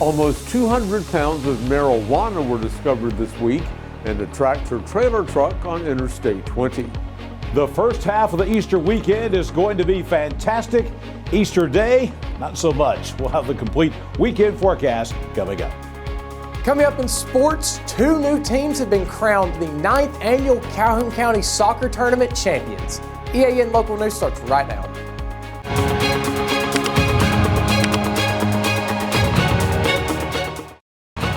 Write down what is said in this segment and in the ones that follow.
Almost 200 pounds of marijuana were discovered this week in a tractor-trailer truck on Interstate 20. The first half of the Easter weekend is going to be fantastic. Easter Day, not so much. We'll have the complete weekend forecast coming up. Coming up in sports, 2 new teams have been crowned the 9th annual Calhoun County Soccer Tournament champions. EAN Local News starts right now.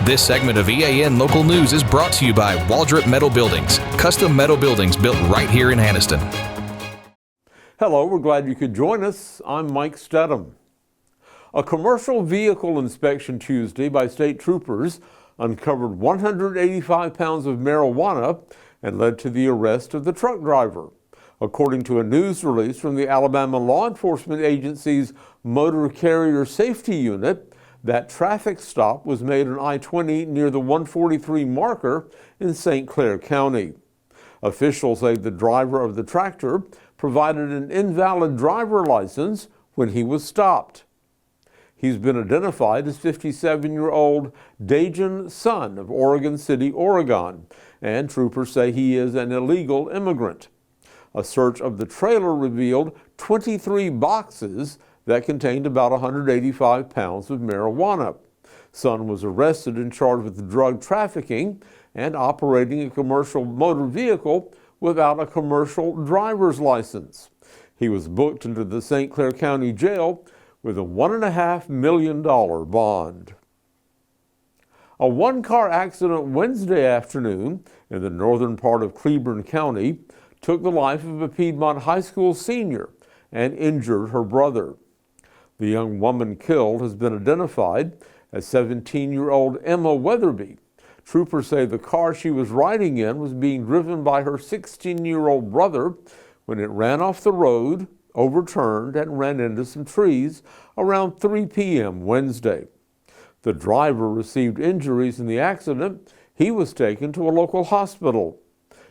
This segment of EAN Local News is brought to you by Waldrop Metal Buildings, custom metal buildings built right here in Anniston. Hello, we're glad you could join us. I'm Mike Stedham. A commercial vehicle inspection Tuesday by state troopers uncovered 185 pounds of marijuana and led to the arrest of the truck driver. According to a news release from the Alabama Law Enforcement Agency's Motor Carrier Safety Unit, that traffic stop was made on I-20 near the 143 marker in St. Clair County. Officials say the driver of the tractor provided an invalid driver license when he was stopped. He's been identified as 57-year-old Dajan Sun of Oregon City, Oregon, and troopers say he is an illegal immigrant. A search of the trailer revealed 23 boxes that contained about 185 pounds of marijuana. Sun was arrested and charged with drug trafficking and operating a commercial motor vehicle without a commercial driver's license. He was booked into the St. Clair County Jail with a $1.5 million bond. A one-car accident Wednesday afternoon in the northern part of Cleburne County took the life of a Piedmont High School senior and injured her brother. The young woman killed has been identified as 17-year-old Emma Weatherby. Troopers say the car she was riding in was being driven by her 16-year-old brother when it ran off the road, overturned, and ran into some trees around 3 p.m. Wednesday. The driver received injuries in the accident. He was taken to a local hospital.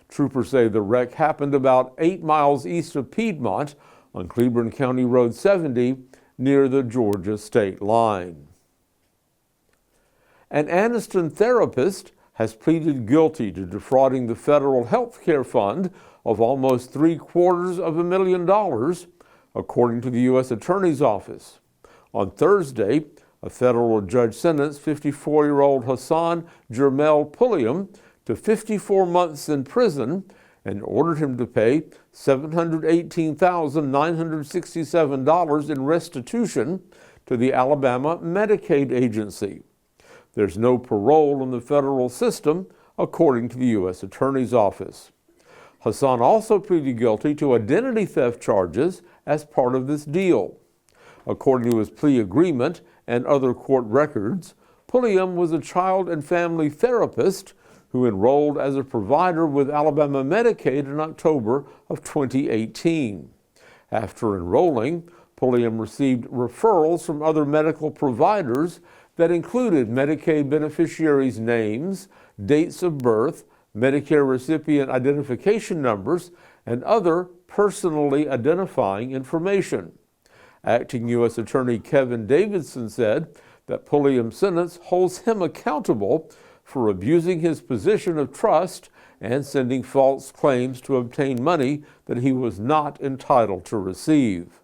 Troopers say the wreck happened about 8 miles east of Piedmont on Cleburne County Road 70 near the Georgia state line. An Anniston therapist has pleaded guilty to defrauding the federal health care fund of almost $750,000, according to the U.S. Attorney's Office. On Thursday, a federal judge sentenced 54-year-old Hassan Jermel Pulliam to 54 months in prison and ordered him to pay $718,967 in restitution to the Alabama Medicaid agency. There's no parole in the federal system, according to the U.S. Attorney's Office. Hassan also pleaded guilty to identity theft charges as part of this deal. According to his plea agreement and other court records, Pulliam was a child and family therapist who enrolled as a provider with Alabama Medicaid in October of 2018. After enrolling, Pulliam received referrals from other medical providers that included Medicaid beneficiaries' names, dates of birth, Medicare recipient identification numbers, and other personally identifying information. Acting U.S. Attorney Kevin Davidson said that Pulliam's sentence holds him accountable for abusing his position of trust and sending false claims to obtain money that he was not entitled to receive.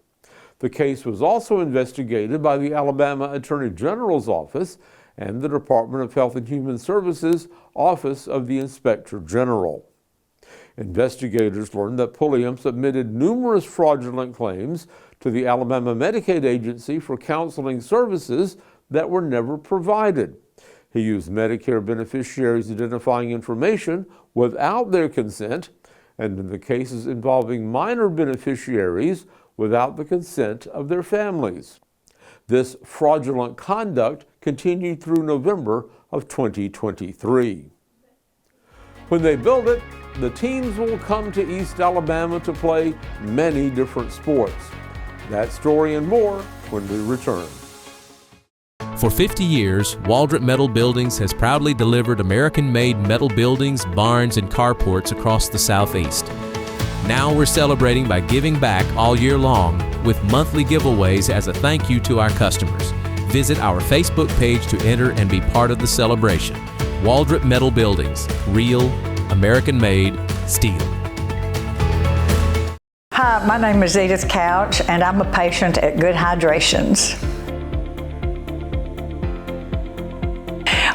The case was also investigated by the Alabama Attorney General's Office and the Department of Health and Human Services Office of the Inspector General. Investigators learned that Pulliam submitted numerous fraudulent claims to the Alabama Medicaid agency for counseling services that were never provided. He used Medicare beneficiaries' identifying information without their consent, and in the cases involving minor beneficiaries, without the consent of their families. This fraudulent conduct continued through November of 2023. When they build it, the teams will come to East Alabama to play many different sports. That story and more when we return. For 50 years, Waldrop Metal Buildings has proudly delivered American-made metal buildings, barns, and carports across the Southeast. Now we're celebrating by giving back all year long with monthly giveaways as a thank you to our customers. Visit our Facebook page to enter and be part of the celebration. Waldrop Metal Buildings, real, American-made steel. Hi, my name is Edith Couch, and I'm a patient at Good Hydrations.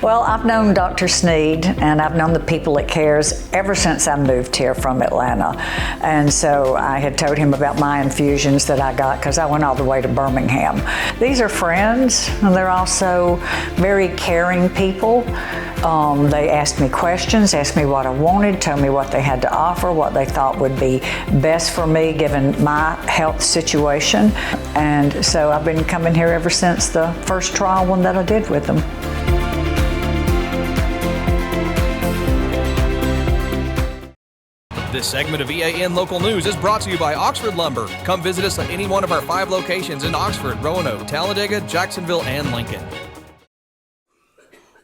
Well, I've known Dr. Sneed, and I've known the people at CARES ever since I moved here from Atlanta. And so I had told him about my infusions that I got because I went all the way to Birmingham. These are friends, and they're also very caring people. They asked me questions, asked me what I wanted, told me what they had to offer, what they thought would be best for me given my health situation. And so I've been coming here ever since the first trial one that I did with them. This segment of EAN Local News is brought to you by Oxford Lumber. Come visit us at any one of our 5 locations in Oxford, Roanoke, Talladega, Jacksonville, and Lincoln.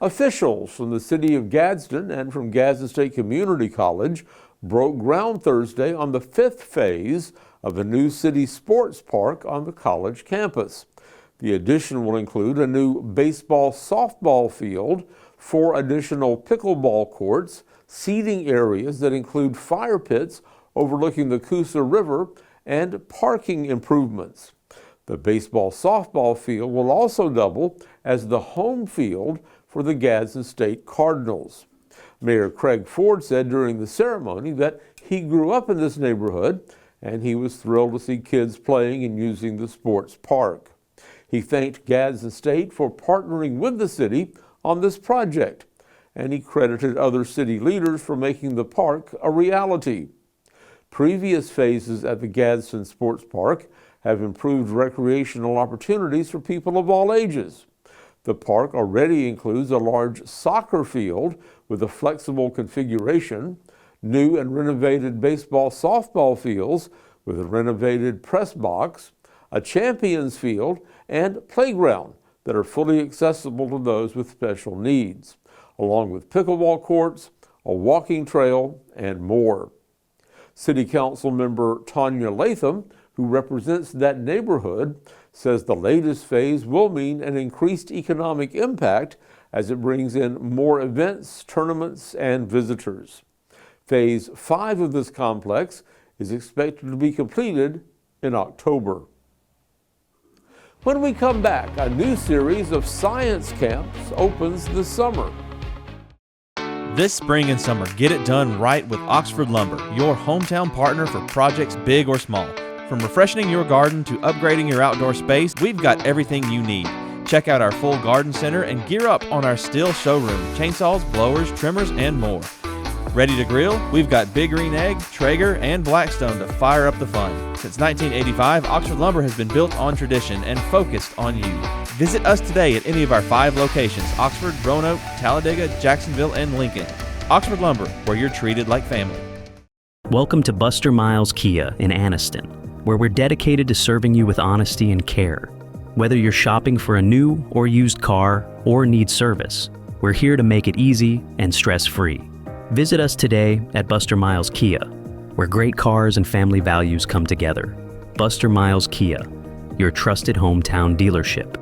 Officials from the city of Gadsden and from Gadsden State Community College broke ground Thursday on the 5th phase of a new city sports park on the college campus. The addition will include a new baseball-softball field, 4 additional pickleball courts, seating areas that include fire pits overlooking the Coosa River, and parking improvements. The baseball-softball field will also double as the home field for the Gadsden State Cardinals. Mayor Craig Ford said during the ceremony that he grew up in this neighborhood and he was thrilled to see kids playing and using the sports park. He thanked Gadsden State for partnering with the city on this project, and he credited other city leaders for making the park a reality. Previous phases at the Gadsden Sports Park have improved recreational opportunities for people of all ages. The park already includes a large soccer field with a flexible configuration, new and renovated baseball-softball fields with a renovated press box, a champions field, and playground that are fully accessible to those with special needs, along with pickleball courts, a walking trail, and more. City Council member Tanya Latham, who represents that neighborhood, says the latest phase will mean an increased economic impact as it brings in more events, tournaments, and visitors. Phase 5 of this complex is expected to be completed in October. When we come back, a new series of science camps opens this summer. This spring and summer, get it done right with Oxford Lumber, your hometown partner for projects big or small. From refreshing your garden to upgrading your outdoor space, we've got everything you need. Check out our full garden center and gear up on our Stihl showroom, chainsaws, blowers, trimmers, and more. Ready to grill? We've got Big Green Egg, Traeger, and Blackstone to fire up the fun. Since 1985, Oxford Lumber has been built on tradition and focused on you. Visit us today at any of our 5 locations: Oxford, Roanoke, Talladega, Jacksonville, and Lincoln. Oxford Lumber, where you're treated like family. Welcome to Buster Miles Kia in Anniston, where we're dedicated to serving you with honesty and care. Whether you're shopping for a new or used car or need service, we're here to make it easy and stress-free. Visit us today at Buster Miles Kia, where great cars and family values come together. Buster Miles Kia, your trusted hometown dealership.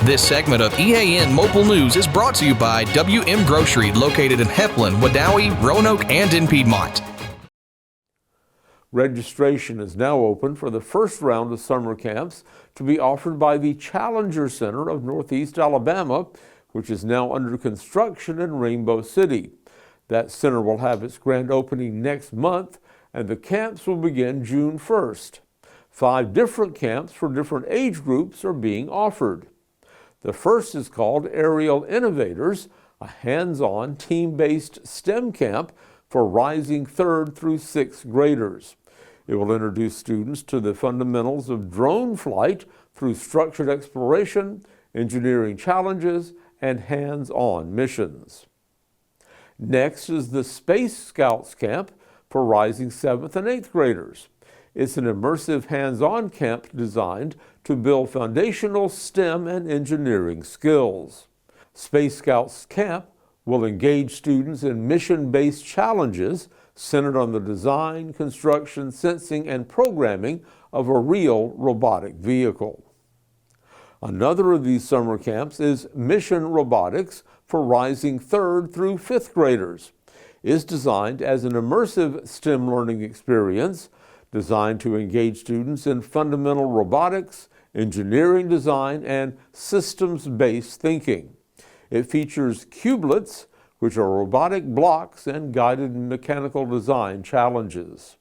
This segment of EAN Local News is brought to you by WM Grocery, located in Heflin, Wadowee, Roanoke, and in Piedmont. Registration is now open for the first round of summer camps to be offered by the Challenger Center of Northeast Alabama, which is now under construction in Rainbow City. That center will have its grand opening next month, and the camps will begin June 1st. 5 different camps for different age groups are being offered. The first is called Aerial Innovators, a hands-on, team-based STEM camp for rising 3rd through 6th graders. It will introduce students to the fundamentals of drone flight through structured exploration, engineering challenges, and hands-on missions. Next is the Space Scouts Camp for rising 7th and 8th graders. It's an immersive hands-on camp designed to build foundational STEM and engineering skills. Space Scouts Camp will engage students in mission-based challenges centered on the design, construction, sensing, and programming of a real robotic vehicle. Another of these summer camps is Mission Robotics for rising 3rd through 5th graders. It's designed as an immersive STEM learning experience designed to engage students in fundamental robotics, engineering design, and systems-based thinking. It features cubelets, which are robotic blocks, and guided mechanical design challenges.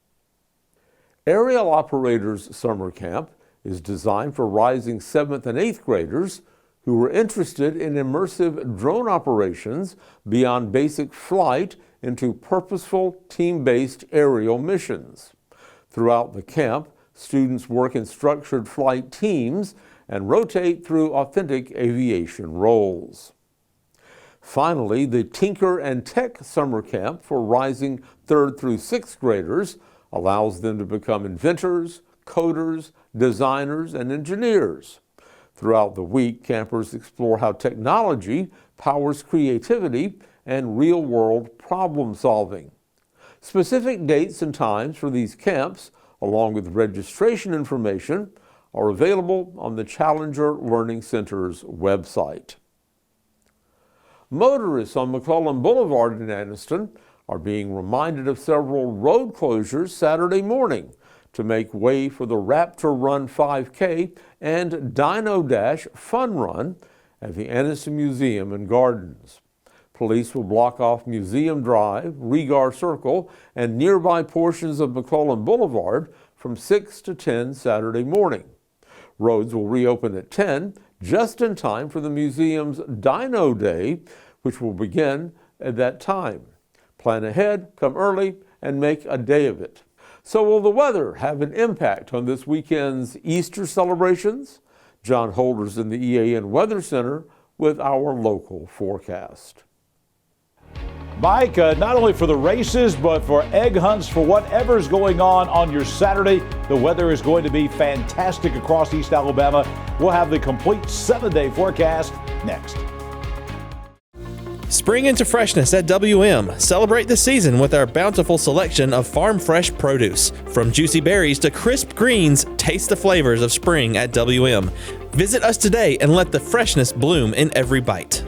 Aerial Operators Summer Camp is designed for rising 7th and 8th graders who are interested in immersive drone operations beyond basic flight into purposeful, team-based aerial missions. Throughout the camp, students work in structured flight teams and rotate through authentic aviation roles. Finally, the Tinker and Tech Summer Camp for rising 3rd through 6th graders allows them to become inventors, coders, designers, and engineers. Throughout the week, campers explore how technology powers creativity and real-world problem solving. Specific dates and times for these camps, along with registration information, are available on the Challenger Learning Center's website. Motorists on McClellan Boulevard in Anniston are being reminded of several road closures Saturday morning to make way for the Raptor Run 5K and Dino Dash Fun Run at the Anniston Museum and Gardens. Police will block off Museum Drive, Regar Circle, and nearby portions of McClellan Boulevard from 6 to 10 Saturday morning. Roads will reopen at 10, just in time for the museum's Dino Day, which will begin at that time. Plan ahead, come early, and make a day of it. So will the weather have an impact on this weekend's Easter celebrations? John Holders in the EAN Weather Center with our local forecast. Mike, not only for the races, but for egg hunts, for whatever's going on your Saturday, the weather is going to be fantastic across East Alabama. We'll have the complete 7-day forecast next. Spring into freshness at WM. Celebrate the season with our bountiful selection of farm fresh produce. From juicy berries to crisp greens, taste the flavors of spring at WM. Visit us today and let the freshness bloom in every bite.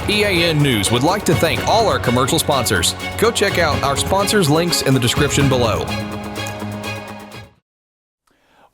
EAN News would like to thank all our commercial sponsors. Go check out our sponsors' links in the description below.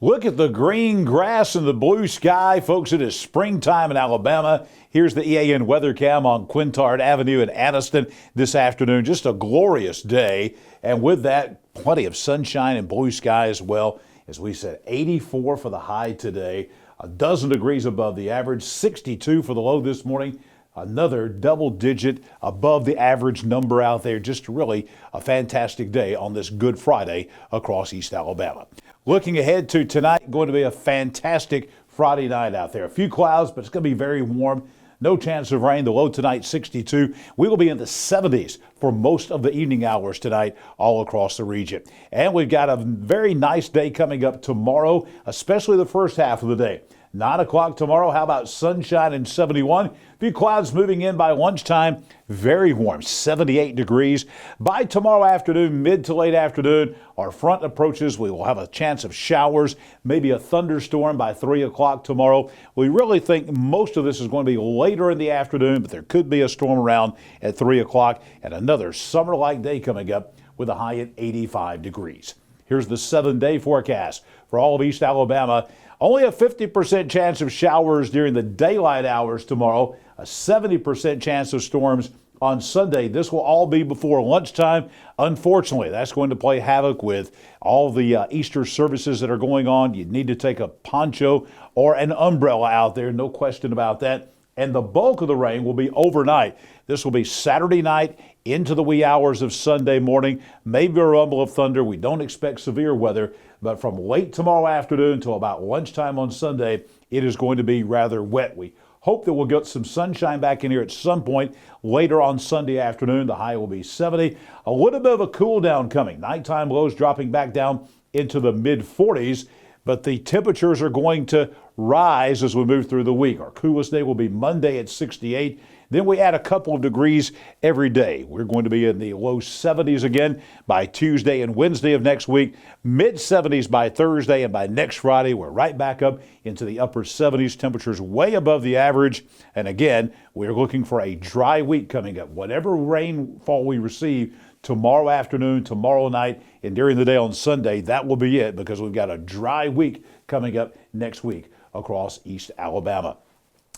Look at the green grass and the blue sky. Folks, it is springtime in Alabama. Here's the EAN weather cam on Quintard Avenue in Anniston this afternoon. Just a glorious day. And with that, plenty of sunshine and blue sky as well. As we said, 84 for the high today, a dozen degrees above the average, 62 for the low this morning. Another double digit above the average number out there. Just really a fantastic day on this Good Friday across East Alabama. Looking ahead to tonight, going to be a fantastic Friday night out there. A few clouds, but it's going to be very warm. No chance of rain. The low tonight, 62. We will be in the 70s for most of the evening hours tonight all across the region. And we've got a very nice day coming up tomorrow, especially the first half of the day. 9 o'clock tomorrow, how about sunshine and 71? A few clouds moving in by lunchtime. Very warm, 78 degrees. By tomorrow afternoon, mid to late afternoon, our front approaches. We will have a chance of showers, maybe a thunderstorm by 3 o'clock tomorrow. We really think most of this is going to be later in the afternoon, but there could be a storm around at 3 o'clock and another summer-like day coming up with a high at 85 degrees. Here's the 7-day forecast for all of East Alabama. Only a 50% chance of showers during the daylight hours tomorrow, a 70% chance of storms on Sunday. This will all be before lunchtime. Unfortunately, that's going to play havoc with all the Easter services that are going on. You need to take a poncho or an umbrella out there, no question about that. And the bulk of the rain will be overnight. This will be Saturday night into the wee hours of Sunday morning. Maybe a rumble of thunder. We don't expect severe weather, but from late tomorrow afternoon till about lunchtime on Sunday, it is going to be rather wet. We hope that we'll get some sunshine back in here at some point later on Sunday afternoon. The high will be 70. A little bit of a cool down coming. Nighttime lows dropping back down into the mid-40s. But the temperatures are going to rise as we move through the week. Our coolest day will be Monday at 68. Then we add a couple of degrees every day. We're going to be in the low 70s again by Tuesday and Wednesday of next week, mid 70s by Thursday, and by next Friday, we're right back up into the upper 70s. Temperatures way above the average. And again, we're looking for a dry week coming up. Whatever rainfall we receive tomorrow afternoon, tomorrow night, and during the day on Sunday, that will be it, because we've got a dry week coming up next week across East Alabama.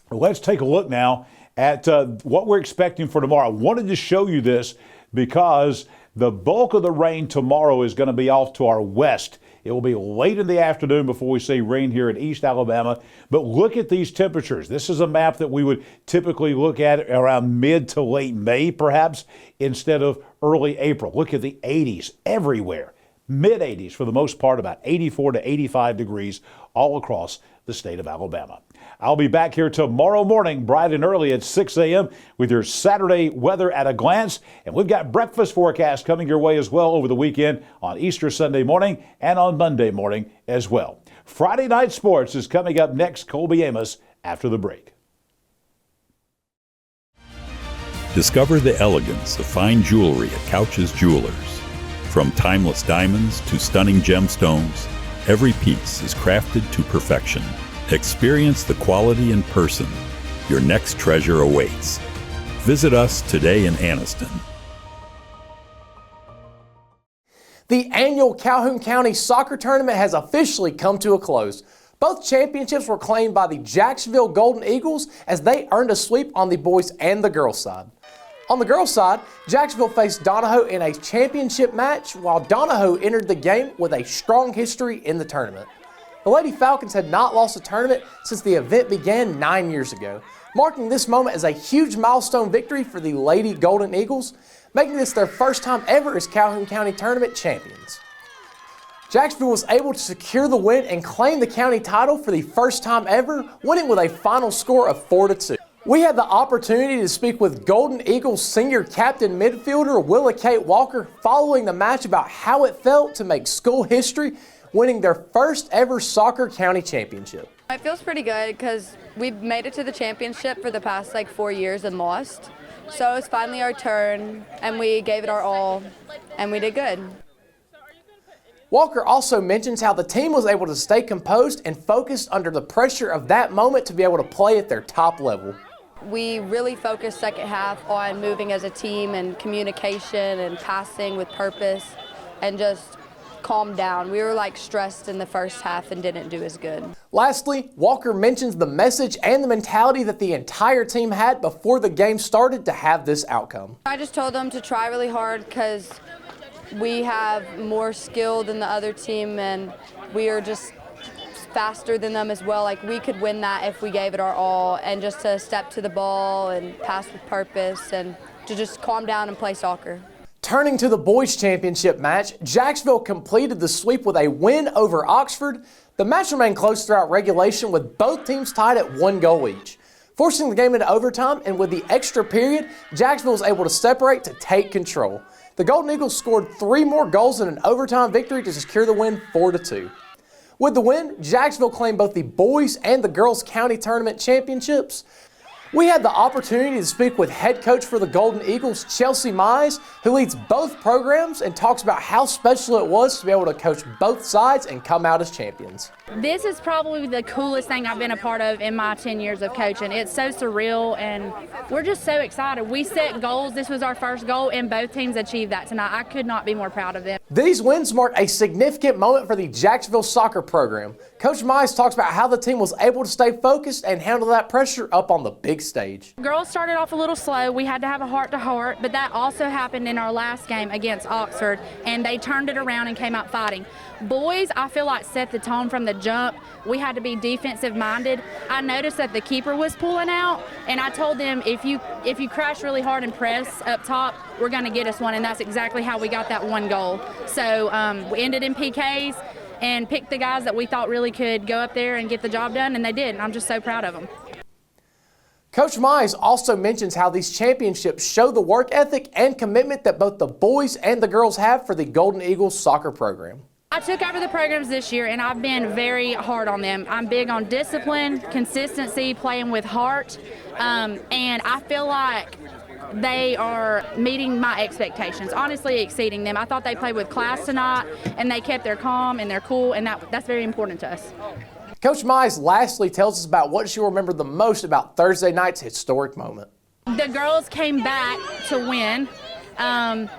Let's take a look now at what we're expecting for tomorrow. I wanted to show you this because the bulk of the rain tomorrow is going to be off to our west. It will be late in the afternoon before we see rain here in East Alabama. But look at these temperatures. This is a map that we would typically look at around mid to late May, perhaps, instead of early April. Look at the 80s everywhere. Mid 80s for the most part, about 84 to 85 degrees all across the state of Alabama. I'll be back here tomorrow morning, bright and early at 6 a.m. with your Saturday weather at a glance. And we've got breakfast forecast coming your way as well over the weekend on Easter Sunday morning and on Monday morning as well. Friday Night Sports is coming up next. Colby Amos after the break. Discover the elegance of fine jewelry at Couch's Jewelers. From timeless diamonds to stunning gemstones, every piece is crafted to perfection. Experience the quality in person. Your next treasure awaits. Visit us today in Anniston. The annual Calhoun County Soccer Tournament has officially come to a close. Both championships were claimed by the Jacksonville Golden Eagles as they earned a sweep on the boys and the girls side. On the girls side, Jacksonville faced Donahoe in a championship match, while Donahoe entered the game with a strong history in the tournament. The Lady Falcons had not lost a tournament since the event began 9 years ago, marking this moment as a huge milestone victory for the Lady Golden Eagles, making this their first time ever as Calhoun County Tournament champions. Jacksonville was able to secure the win and claim the county title for the first time ever, winning with a final score of 4-2. We had the opportunity to speak with Golden Eagles senior captain midfielder Willa Kate Walker following the match about how it felt to make school history, winning their first ever soccer county championship. It feels pretty good because we've made it to the championship for the past 4 years and lost. So it was finally our turn and we gave it our all and we did good. Walker also mentions how the team was able to stay composed and focused under the pressure of that moment to be able to play at their top level. We really focused second half on moving as a team and communication and passing with purpose and just calm down. We were stressed in the first half and didn't do as good. Lastly, Walker mentions the message and the mentality that the entire team had before the game started to have this outcome. I just told them to try really hard because we have more skill than the other team and we are just faster than them as well. We could win that if we gave it our all, and just to step to the ball and pass with purpose and to just calm down and play soccer. Turning to the boys' championship match, Jacksonville completed the sweep with a win over Oxford. The match remained close throughout regulation with both teams tied at 1 goal each, forcing the game into overtime, and with the extra period, Jacksonville was able to separate to take control. The Golden Eagles scored 3 more goals in an overtime victory to secure the win 4-2. With the win, Jacksonville claimed both the boys and the girls county tournament championships. We had the opportunity to speak with head coach for the Golden Eagles, Chelsea Mize, who leads both programs and talks about how special it was to be able to coach both sides and come out as champions. This is probably the coolest thing I've been a part of in my 10 years of coaching. It's so surreal and we're just so excited. We set goals. This was our first goal and both teams achieved that tonight. I could not be more proud of them. These wins mark a significant moment for the Jacksonville soccer program. Coach Mize talks about how the team was able to stay focused and handle that pressure up on the big stage. Girls started off a little slow. We had to have a heart-to-heart, but that also happened in our last game against Oxford, and they turned it around and came out fighting. Boys, I feel set the tone from the jump. We had to be defensive-minded. I noticed that the keeper was pulling out, and I told them if you crash really hard and press up top, we're going to get us one, and that's exactly how we got that 1 goal. So we ended in PKs and picked the guys that we thought really could go up there and get the job done, and they did, and I'm just so proud of them. Coach Mize also mentions how these championships show the work ethic and commitment that both the boys and the girls have for the Golden Eagles soccer program. I took over the programs this year, and I've been very hard on them. I'm big on discipline, consistency, playing with heart, and I feel like they are meeting my expectations, honestly exceeding them. I thought they played with class tonight, and they kept their calm and their cool, and that's very important to us. Coach Mize lastly tells us about what she'll remember the most about Thursday night's historic moment. The girls came back to win, and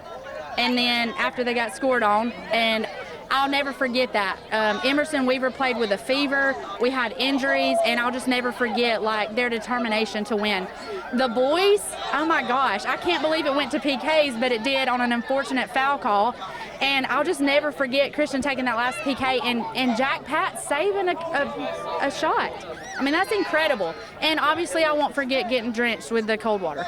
then after they got scored on, and I'll never forget that. Emerson Weaver played with a fever. We had injuries, and I'll just never forget like their determination to win. The boys, oh my gosh, I can't believe it went to PKs, but it did on an unfortunate foul call. And I'll just never forget Christian taking that last PK and Jack Pat saving a shot. I mean, that's incredible. And obviously I won't forget getting drenched with the cold water.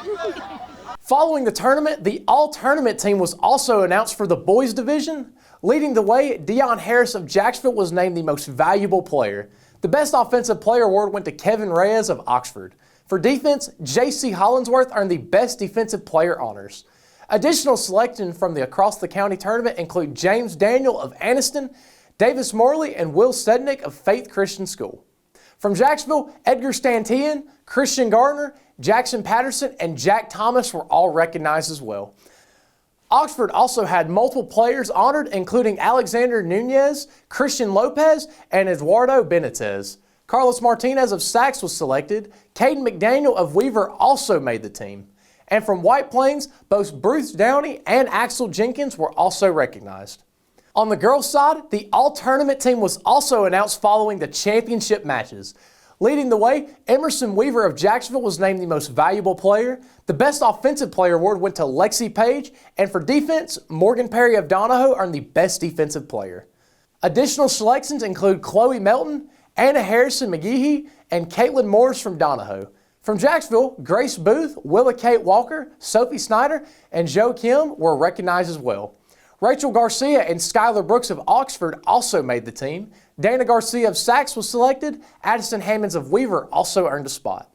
Following the tournament, the all-tournament team was also announced for the boys division. Leading the way, Deion Harris of Jacksonville was named the most valuable player. The best offensive player award went to Kevin Reyes of Oxford. For defense, J.C. Hollinsworth earned the best defensive player honors. Additional selections from the across the county tournament include James Daniel of Anniston, Davis Morley, and Will Sednick of Faith Christian School. From Jacksonville, Edgar Stantian, Christian Gardner, Jackson Patterson, and Jack Thomas were all recognized as well. Oxford also had multiple players honored, including Alexander Nunez, Christian Lopez, and Eduardo Benitez. Carlos Martinez of Sachs was selected. Caden McDaniel of Weaver also made the team. And from White Plains, both Bruce Downey and Axel Jenkins were also recognized. On the girls' side, the all-tournament team was also announced following the championship matches. Leading the way, Emerson Weaver of Jacksonville was named the most valuable player. The best offensive player award went to Lexi Page, and for defense, Morgan Perry of Donahoe earned the best defensive player. Additional selections include Chloe Melton, Anna Harrison McGehee, and Caitlin Morris from Donahoe. From Jacksonville, Grace Booth, Willa Kate Walker, Sophie Snyder, and Joe Kim were recognized as well. Rachel Garcia and Skylar Brooks of Oxford also made the team. Dana Garcia of Sachs was selected. Addison Hammonds of Weaver also earned a spot.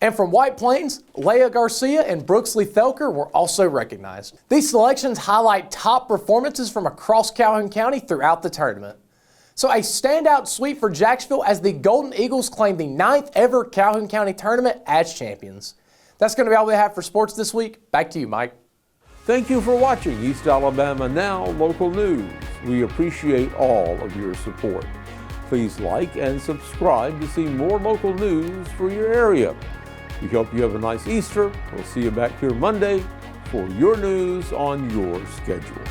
And from White Plains, Leah Garcia and Brooks Lee Thelker were also recognized. These selections highlight top performances from across Calhoun County throughout the tournament. So a standout sweep for Jacksonville as the Golden Eagles claim the 9th ever Calhoun County tournament as champions. That's going to be all we have for sports this week. Back to you, Mike. Thank you for watching East Alabama Now Local News. We appreciate all of your support. Please like and subscribe to see more local news for your area. We hope you have a nice Easter. We'll see you back here Monday for your news on your schedule.